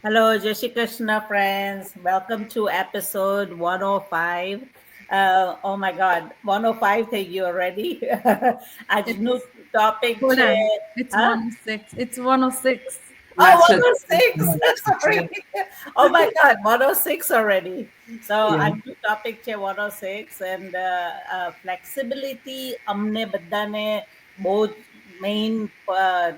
Hello, Jai Shri Krishna, friends. Welcome to episode 105. Oh my God, 105 થઈ ગયું already. આજનું It's topic hold છે, on. It's huh? 106. It's 106. Oh, Last year, 106. Sorry. Oh my God, 106 already. So, yeah. આજનું topic છે 106 and flexibility અમને બધાને બહુ જ main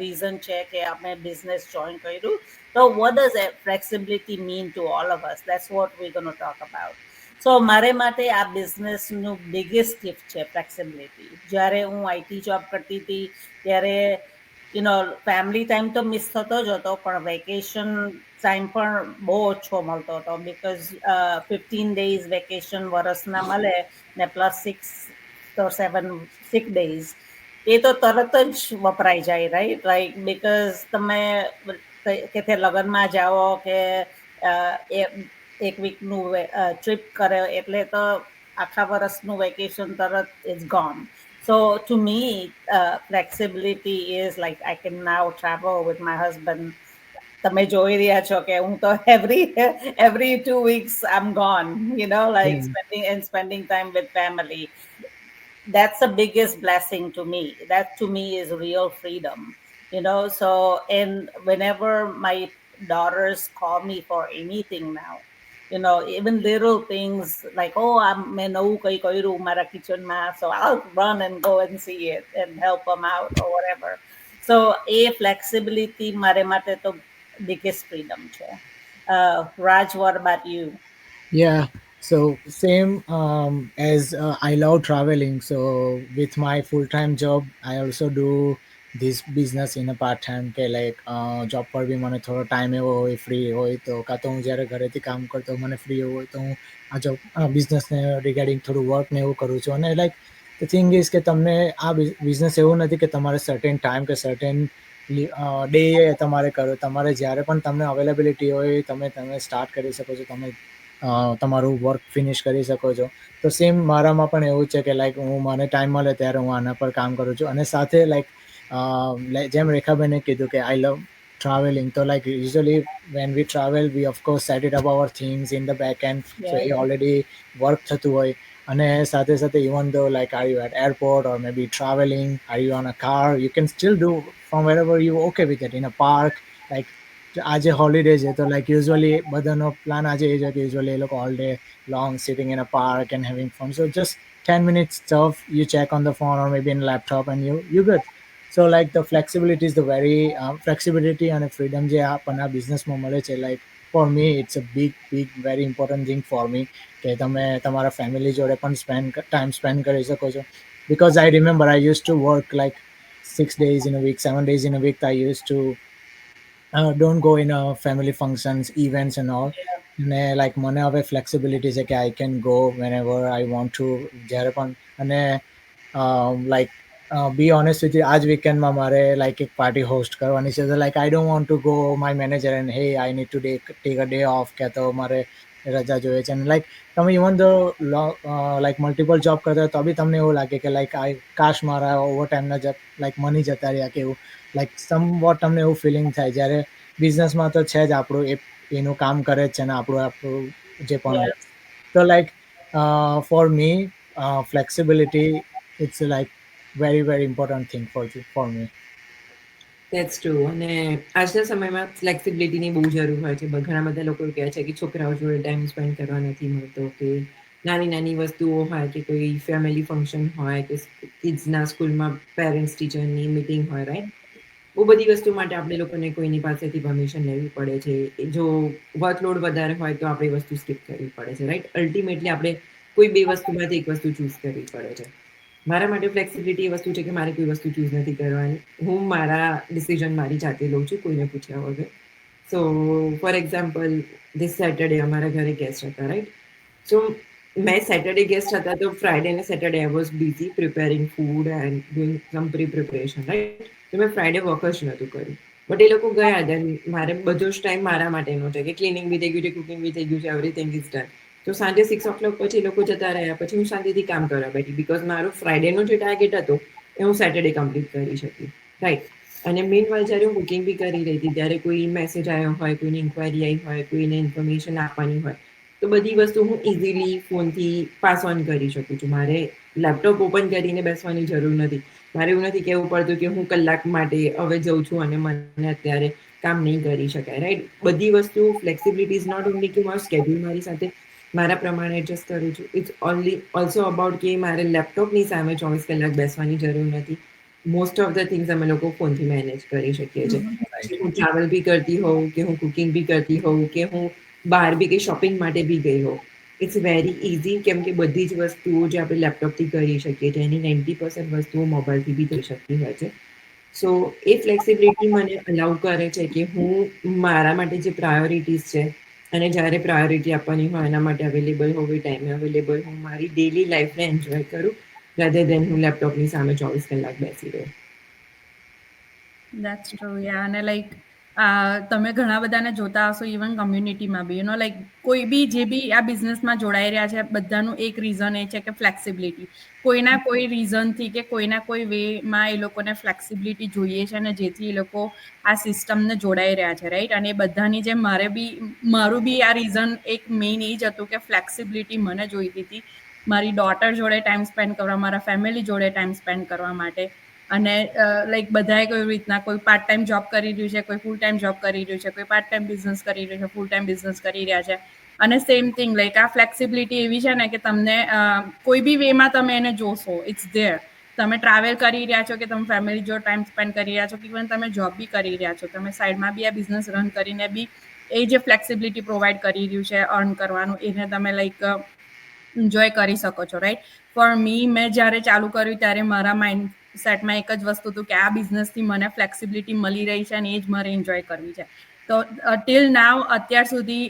reason છે કે આપણે business join કર્યું. So, what does that flexibility mean to all of us? That's what we're going to talk about. સો મારે માટે આ બિઝનેસનું બિગેસ્ટ ગિફ્ટ છે ફ્લેક્સિબિલિટી. જ્યારે હું આઈટી જોબ કરતી હતી ત્યારે ફેમિલી ટાઈમ તો મિસ થતો જ હતો, પણ વેકેશન ટાઈમ પણ બહુ ઓછો મળતો હતો બિકોઝ 15 days વેકેશન વરસના મળે ને પ્લસ 6 or 7 sick days એ તો તરત જ વપરાઈ જાય, રાઈટ? લાઈક બિકોઝ તમે કે લગ્નમાં જાઓ કે એક વીકનું ટ્રીપ કરે એટલે તો આખા વર્ષનું વેકેશન તરત is gone. So to me, flexibility is like I can now travel with my husband. તમે જોઈ રહ્યા છો કે હું તો every 2 weeks I'm gone, like Yeah. spending time with family. That's the biggest blessing to me. That to me is real freedom. So, and whenever my daughters call me for anything now, even little things like, oh, I'm in mara kitchen ma, so I'll run and go and see it and help them out or whatever. So, a flexibility mare mate to biggest freedom che. Raj, what about you? Yeah. So same as I love traveling. So with my full-time job, I also do this business in a part-time કે like job પર બી મને થોડો time એવો હોય free હોય તો કાં તો હું જ્યારે ઘરેથી કામ કરતો મને ફ્રી હોય તો હું આ જોબ બિઝનેસને રિગાર્ડિંગ થોડું વર્ક ને એવું કરું છું. અને લાઈક ધ થિંગ ઇઝ કે તમને આ બિઝનેસ એવું નથી કે તમારે સર્ટેન ટાઈમ કે સર્ટેન ડે તમારે કરો. તમારે જ્યારે પણ તમને અવેલેબિલિટી હોય તમે સ્ટાર્ટ કરી શકો છો, તમે તમારું વર્ક ફિનિશ કરી શકો છો. તો સેમ મારામાં પણ એવું છે કે લાઈક હું મને ટાઈમ મળે ત્યારે હું આના પર કામ કરું છું. અને સાથે લાઈક જેમ રેખાબેને કીધું કે આઈ લવ traveling. So like usually when we travel, we of course set it up our things in the back end. So Yes. he already work થતું હોય. અને સાથે સાથે even though like are you at airport or maybe traveling, are you on a car, you can still do from wherever you okay with it in a park. Like આજે holiday છે તો like usually બધાનો plan આજે એ છે કે usually એ લોકો all day long sitting in a park and having fun. So just 10 minutes stuff you check on the phone or maybe in a laptop and you good. So like the flexibility is the very flexibility and freedom જે આપણને બિઝનેસમાં મળે છે. like for me it's a big very important thing for me કે તમે તમારા family જોડે પણ ટાઈમ સ્પેન્ડ કરી શકો છો. because I remember I used to work like 6 days in a week, 7 days in a week. I used to don't go in family functions, events and all. ને like મને હવે flexibility છે કે I can go whenever I want to જ્યારે પણ. અને like be honest with આ જ વીકેન્ડમાં મારે લાઈક એક પાર્ટી હોસ્ટ કરવાની છે. તો like I don't want to go my manager and hey I need to take a day off કે તો મારે રજા જોઈએ છે. અને લાઈક તમે ઇવન તો લાઈક મલ્ટિપલ જોબ કરતા હોય તો બી તમને એવું લાગે કે લાઈક આ કાશ મારા ઓવર ટાઈમના લાઈક મની જતા રહ્યા કે એવું લાઈક સમ વોટ તમને એવું ફિલિંગ થાય. જ્યારે બિઝનેસમાં તો છે જ આપણું એનું કામ કરે જ છે ને આપણું જે પણ હોય. Yes. તો like for me flexibility it's like very important thing for me. That's true. અને આજના સમયમાં ફ્લેક્સિબિલિટીની બહુ જરૂર હોય છે. ઘણા બધા લોકો કહે છે કે છોકરાઓ જોડે ટાઈમ સ્પેન્ડ કરવા નથી મળતો, કે નાની નાની વસ્તુઓ હોય કે કોઈ ફેમિલી ફંક્શન હોય કે કિડ્સના સ્કૂલમાં પેરેન્ટ્સ ટીચરની મિટિંગ હોય, રાઈટ? બહુ બધી વસ્તુ માટે આપણે લોકોને કોઈની પાસેથી પરમિશન લેવી પડે છે. જો વર્કલોડ વધારે હોય તો આપણે વસ્તુ સ્કીપ કરવી પડે છે, રાઈટ? અલ્ટિમેટલી આપણે કોઈ બે વસ્તુમાંથી એક વસ્તુ ચૂઝ કરવી પડે છે. મારા માટે ફ્લેક્સિબિલિટી એ વસ્તુ છે કે મારે કોઈ વસ્તુ ચૂઝ નથી કરવાની. હું મારા ડિસિઝન મારી જાતે લઉં છું, કોઈને પૂછ્યા વગર. સો ફોર એક્ઝામ્પલ, ધીસ સેટરડે અમારા ઘરે ગેસ્ટ હતા, રાઈટ? સો મેં સેટરડે ગેસ્ટ હતા તો ફ્રાઈડે અને Saturday I was busy preparing food and doing some preparation, right? તો મેં ફ્રાઈડે વર્ક જ નહોતું કર્યું. બટ એ લોકો ગયા દેન મારે બધો જ ટાઈમ મારા માટેનો છે કે ક્લિનિંગ બી થઈ ગયું છે, કુકિંગ બી થઈ ગયું છે, એવરીથિંગ ઇઝ ડન. તો સાંજે 6 o'clock પછી એ લોકો જતા રહ્યા પછી હું શાંતિથી કામ કરવા બેઠી, બિકોઝ મારો ફ્રાઈડેનો જે ટાર્ગેટ હતો એ હું સેટરડે કમ્પ્લીટ કરી શકી, રાઈટ? અને મીનવાઇલ જ્યારે હું બુકિંગ બી કરી રહી હતી ત્યારે કોઈ મેસેજ આવ્યો હોય, કોઈની ઇન્ક્વાયરી આવી હોય, કોઈને ઇન્ફોર્મેશન આપવાની હોય, તો બધી વસ્તુ હું ઇઝીલી ફોનથી પાસ ઓન કરી શકું છું. મારે લેપટોપ ઓપન કરીને બેસવાની જરૂર નથી. મારે એવું નથી કહેવું પડતું કે હું કલાક માટે હવે જઉં છું અને મને અત્યારે કામ નહીં કરી શકાય, રાઈટ? બધી વસ્તુ ફ્લેક્સિબિલિટી ઇઝ નોટ ઓનલી કે મારું સ્કેડ્યુલ મારી સાથે મારા પ્રમાણે એડજસ્ટ કરું છું. ઇટ્સ ઓનલી ઓલ્સો અબાઉટ કે મારે લેપટોપની સામે 24 કલાક બેસવાની જરૂર નથી. મોસ્ટ ઓફ ધ થિંગ્સ અમે લોકો ફોનથી મેનેજ કરી શકીએ છીએ. પછી હું ટ્રાવેલ બી કરતી હોઉં, કે હું કુકિંગ બી કરતી હોઉં, કે હું બહાર બી કે શોપિંગ માટે બી ગઈ હોઉં, ઇટ્સ વેરી ઇઝી, કેમ કે બધી જ વસ્તુઓ જે આપણે લેપટોપથી કરી શકીએ છીએ એની 90% વસ્તુઓ મોબાઈલથી બી થઈ શકતી હોય છે. સો એ ફ્લેક્સિબિલિટી મને અલાઉ કરે છે કે હું મારા માટે જે પ્રાયોરિટીઝ છે અને જ્યારે પ્રાયોરિટી આપવાની હોય એના માટે અવેલેબલ હોવું, એ ટાઈમે અવેલેબલ હું મારી ડેલી લાઈફને એન્જોય કરું, રાધર દેન હું લેપટોપની સામે 24 કલાક બેસી રહું. That's true, yeah. અને લાઈક તમે ઘણા બધાને જોતા હશો, ઇવન કમ્યુનિટીમાં બી, લાઈક કોઈ બી જે બી આ બિઝનેસમાં જોડાઈ રહ્યા છે, બધાનું એક રીઝન એ છે કે ફ્લેક્સિબિલિટી. કોઈના કોઈ રીઝનથી કે કોઈના કોઈ વેમાં એ લોકોને ફ્લેક્સિબિલિટી જોઈએ છે, અને જેથી એ લોકો આ સિસ્ટમને જોડાઈ રહ્યા છે, રાઈટ? અને એ બધાની જેમ મારું બી આ રીઝન એક મેઇન એ જ હતું કે ફ્લેક્સિબિલિટી મને જોઈતી હતી મારી ડોટર જોડે ટાઈમ સ્પેન્ડ કરવા, મારા ફેમિલી જોડે ટાઈમ સ્પેન્ડ કરવા માટે. અને લાઈક બધાએ કોઈ રીતના કોઈ પાર્ટ ટાઈમ જોબ કરી રહ્યું છે, કોઈ ફૂલ ટાઈમ જોબ કરી રહ્યું છે, કોઈ પાર્ટ ટાઈમ બિઝનેસ કરી રહ્યું છે, ફૂલ ટાઈમ બિઝનેસ કરી રહ્યા છે. અને સેમ થિંગ, લાઈક આ ફ્લેક્સિબિલિટી એવી છે ને કે તમને કોઈ બી વેમાં તમે એને જોશો, ઇટ્સ ધેર. તમે ટ્રાવેલ કરી રહ્યા છો, કે તમે ફેમિલી જોડે ટાઈમ સ્પેન્ડ કરી રહ્યા છો, કે ઇવન તમે જોબ બી કરી રહ્યા છો, તમે સાઈડમાં બી આ બિઝનેસ રન કરીને બી એ જે ફ્લેક્સિબિલિટી પ્રોવાઈડ કરી રહ્યું છે અર્ન કરવાનું, એને તમે લાઈક એન્જોય કરી શકો છો, રાઈટ? ફોર મી, મેં જ્યારે ચાલુ કર્યું ત્યારે મારા માઇન્ડ સેટમાં એક જ વસ્તુ હતું કે આ બિઝનેસથી મને ફ્લેક્સિબિલિટી મળી રહી છે અને એ જ મારે એન્જોય કરવી છે. તો ટિલ નાવ, અત્યાર સુધી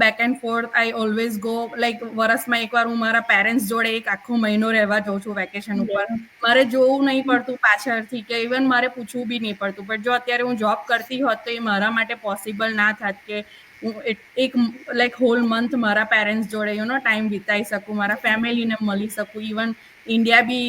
back and fourth I always go, like વર્ષમાં એકવાર હું મારા પેરેન્ટ્સ જોડે એક આખો મહિનો રહેવા જાઉં છું વેકેશન ઉપર. મારે જોવું નહીં પડતું પાછળથી, કે ઇવન મારે પૂછવું બી નહીં પડતું. બટ જો અત્યારે હું જોબ કરતી હોત તો એ મારા માટે પોસિબલ ના થાત કે હું એક લાઈક હોલ મંથ મારા પેરેન્ટ્સ જોડે ટાઈમ વિતાઈ શકું, મારા ફેમિલીને મળી શકું. ઇવન ઇન્ડિયા બી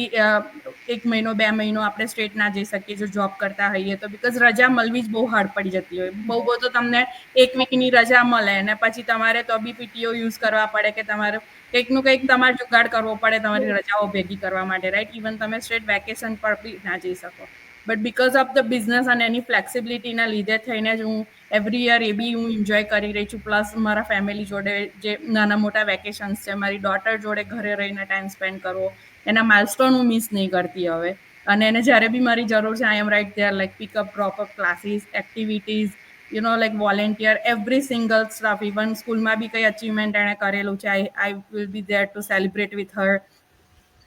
એક મહિનો 2 મહિનો આપણે સ્ટ્રેટ ના જઈ શકીએ જો જોબ કરતા હોઈએ તો, બિકોઝ રજા મળવી જ બહુ હાર્ડ પડી જતી હોય. બહુ તો તમને એક વીકની રજા મળે અને પછી તમારે તો બી પીટીઓ યુઝ કરવા પડે, કે તમારે કંઈકનું કંઈક તમારે જુગાડ કરવો પડે તમારી રજાઓ ભેગી કરવા માટે, રાઈટ? ઇવન તમે સ્ટ્રેટ વેકેશન પર બી ના જઈ શકો. But because of the business અને એની ફ્લેક્સિબિલિટીના લીધે થઈને જ હું એવરી યર એ બી હું એન્જોય કરી રહી છું. પ્લસ મારા ફેમિલી જોડે જે નાના મોટા વેકેશન્સ છે, મારી ડોટર જોડે ઘરે રહીને ટાઈમ સ્પેન્ડ કરવો, એના માઇલસ્ટોન હું મિસ નહીં કરતી હવે. અને એને જ્યારે બી મારી જરૂર છે, I am right there, like pickup, drop up, classes, activities, like volunteer, every single stuff. Even સ્કૂલમાં બી કંઈ અચીવમેન્ટ એણે કરેલું છે, I will be there to celebrate with her.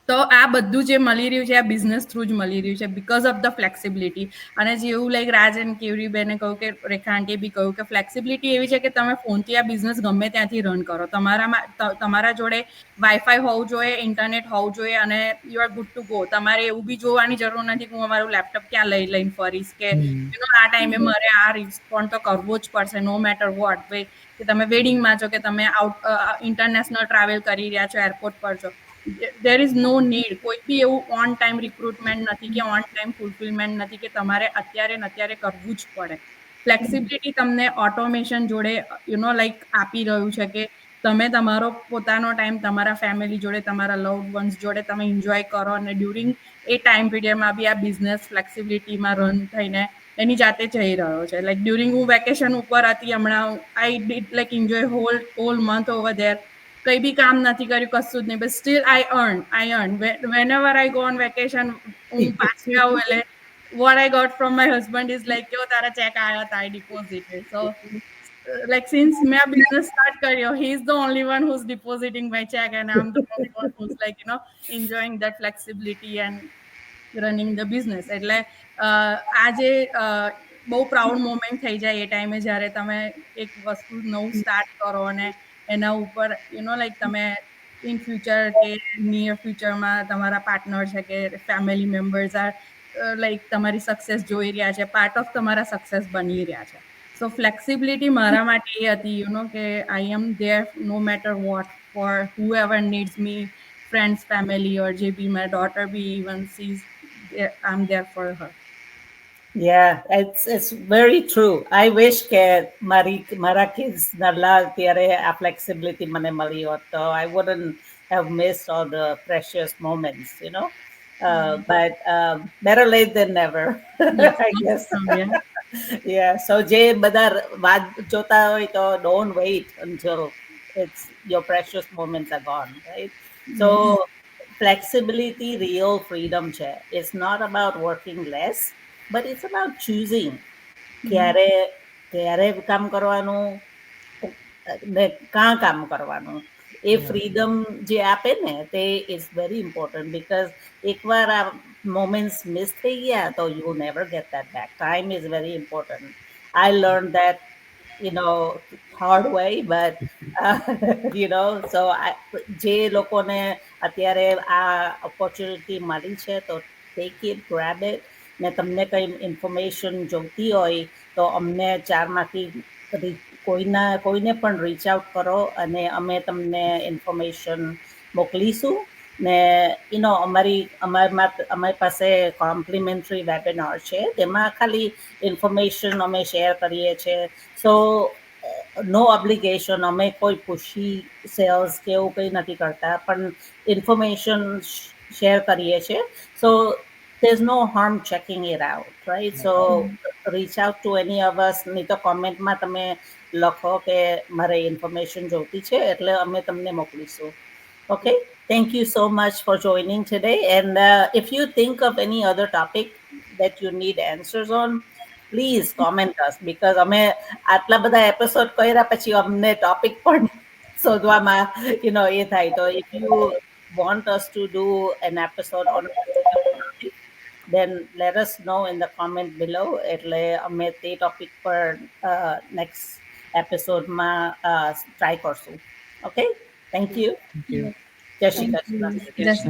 તો આ બધું જે મળી રહ્યું છે આ બિઝનેસ થ્રુ જ મળી રહ્યું છે, બિકોઝ ઓફ ધ ફ્લેક્સિબિલિટી. અને જેવું લાઈક રાજ એન્ડ કેવરીબેને કહ્યું, કે રેખા આંટીએ બી કહ્યું, કે ફ્લેક્સિબિલિટી એવી છે કે તમે ફોનથી આ બિઝનેસ ગમે ત્યાંથી રન કરો. તમારા જોડે વાઈફાઈ હોવું જોઈએ, ઇન્ટરનેટ હોવું જોઈએ, અને you are good to go. તમારે એવું બી જોવાની જરૂર નથી કે હું અમારું લેપટોપ ક્યાં લઈને ફરીશ, કે આ ટાઈમે મારે આ રિસ્પોન્ડ તો કરવો જ પડશે, નો મેટર વોટ. કે તમે વેડિંગમાં છો, કે તમે ઇન્ટરનેશનલ ટ્રાવેલ કરી રહ્યા છો, એરપોર્ટ પર છો, દેર ઇઝ નો નીડ. કોઈ બી એવું ઓન ટાઈમ રિક્રુટમેન્ટ નથી, કે ઓન ટાઈમ ફુલફિલમેન્ટ નથી, કે તમારે અત્યારે કરવું જ પડે. ફ્લેક્સિબિલિટી તમને ઓટોમેશન જોડે લાઈક આપી રહ્યું છે, કે તમે તમારો પોતાનો ટાઈમ તમારા ફેમિલી જોડે, તમારા લવ્ડ વન્સ જોડે તમે એન્જોય કરો, અને ડ્યુરિંગ એ ટાઈમ પીરિયડમાં બી આ બિઝનેસ ફ્લેક્સિબિલિટીમાં રન થઈને એની જાતે જઈ રહ્યો છે. લાઈક ડ્યુરિંગ હું વેકેશન ઉપર હતી હમણાં, I did like enjoy whole month over there. કંઈ બી કામ નથી કર્યું, કશું જ નહીં, but still I earn whenever I go on vacation. હું પાછી આવું એટલે what I got from my husband is like, yo, તારા ચેક આવ્યા હતા, I deposited. So like since મેં આ બિઝનેસ સ્ટાર્ટ કર્યો, he is the only one who's depositing my check, and I'm the only one who's like enjoying that flexibility and running the business. એટલે આજે બહુ proud moment થઈ જાય એ ટાઈમે જ્યારે તમે એક વસ્તુ નવું સ્ટાર્ટ કરો અને એના ઉપર લાઈક તમે ઇન ફ્યુચર કે નિયર ફ્યુચરમાં તમારા પાર્ટનર છે કે ફેમિલી મેમ્બર્સ આર લાઈક તમારી સક્સેસ જોઈ રહ્યા છે, પાર્ટ ઓફ તમારા સક્સેસ બની રહ્યા છે. સો ફ્લેક્સિબિલિટી મારા માટે એ હતી કે I am there no matter what for whoever needs me, friends, family, or જે બી માય ડોટર બી even sees I am there for her. Yeah, it's very true. I wish કે મારા kids નલ્લા ત્યારે આ flexibility મને મળી હોત તો I wouldn't have missed all the precious moments, you know. But better late than never, Yes, I that's guess. true, yeah. Yeah, so જે બધા વાત જોતા હોય તો don't wait until it's your precious moments are gone, right? So flexibility, real freedom છે. It's not about working less, but it's about choosing ક્યારે ક્યારે કામ કરવાનું ને કાં કામ કરવાનું એ Yeah. ફ્રીડમ જે આપે ને તે ઇઝ વેરી ઇમ્પોર્ટન્ટ બિકોઝ એકવાર આ મોમેન્ટ્સ મિસ થઈ ગયા તો you never gate that back time is very important I learn that you know hard way but you know so જે લોકોને અત્યારે આ ઓપોર્ચ્યુનિટી મળી છે તો ટેક ઇટ ગ્રેબ ઇટ ને તમને કઈ ઇન્ફોર્મેશન જોઈતી હોય તો અમને ચારમાંથી કોઈને પણ રીચ આઉટ કરો અને અમે તમને ઇન્ફોર્મેશન મોકલીશું ને અમારી પાસે કોમ્પ્લિમેન્ટરી વેબિનાર છે તેમાં ખાલી ઇન્ફોર્મેશન અમે શેર કરીએ છીએ સો નો ઓબ્લિગેશન અમે કોઈ પુશી સેલ્સ કે એવું કંઈ નથી કરતા પણ ઇન્ફોર્મેશન શેર કરીએ છીએ સો there's no harm checking it out, right? So reach out to any of us. નહીં તો કોમેન્ટમાં તમે લખો કે મારે ઇન્ફોર્મેશન જોઈતી છે એટલે અમે તમને મોકલીશું. Okay, thank you so much for joining today. And if you think of any other topic that you need answers on, please comment us because અમે આટલા બધા એપિસોડ કર્યા પછી અમને ટોપિક પણ શોધવામાં એ થાય તો if you want us to do an episode on a particular topic, then let us know in the comment below એટલે અમે તે ટોપિક પર next એપિસોડમાં ટ્રાય કરશું. Okay, thank you. Thank you. જય શ્રી કૃષ્ણ. Just